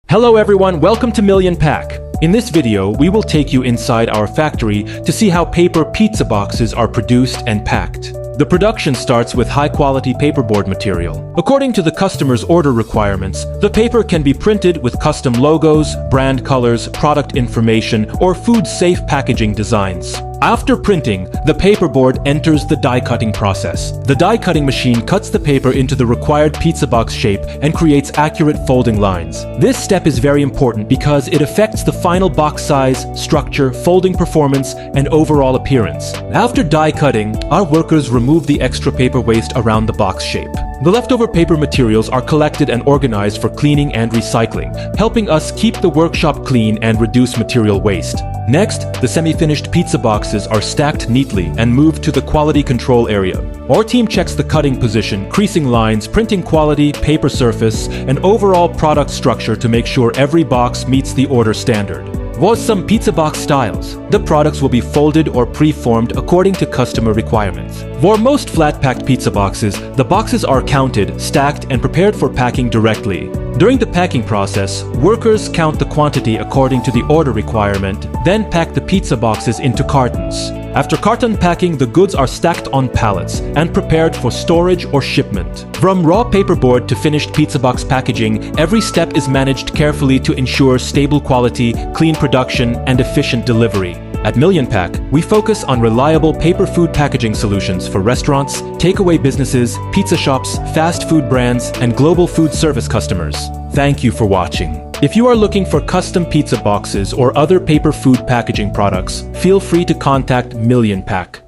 Hello everyone, welcome to Million Pack. In this video, we will take you inside our factory to see how paper pizza boxes are produced and packed. The production starts with high-quality paperboard material. According to the customer's order requirements, the paper can be printed with custom logos, brand colors, product information, or food-safe packaging designs. After printing, the paperboard enters the die-cutting process. The die-cutting machine cuts the paper into the required pizza box shape and creates accurate folding lines. This step is very important because it affects the final box size, structure, folding performance, and overall appearance. After die-cutting, our workers remove the extra paper waste around the box shape. The leftover paper materials are collected and organized for cleaning and recycling, helping us keep the workshop clean and reduce material waste. Next, the semi-finished pizza boxes are stacked neatly and moved to the quality control area. Our team checks the cutting position, creasing lines, printing quality, paper surface, and overall product structure to make sure every box meets the order standard. For some pizza box styles, the products will be folded or pre-formed according to customer requirements. For most flat-packed pizza boxes, the boxes are counted, stacked, and prepared for packing directly. During the packing process, workers count the quantity according to the order requirement, then pack the pizza boxes into cartons. After carton packing, the goods are stacked on pallets and prepared for storage or shipment. From raw paperboard to finished pizza box packaging, every step is managed carefully to ensure stable quality, clean production, and efficient delivery. At Million Pack, we focus on reliable paper food packaging solutions for restaurants, takeaway businesses, pizza shops, fast food brands, and global food service customers. Thank you for watching. If you are looking for custom pizza boxes or other paper food packaging products, feel free to contact Million Pack.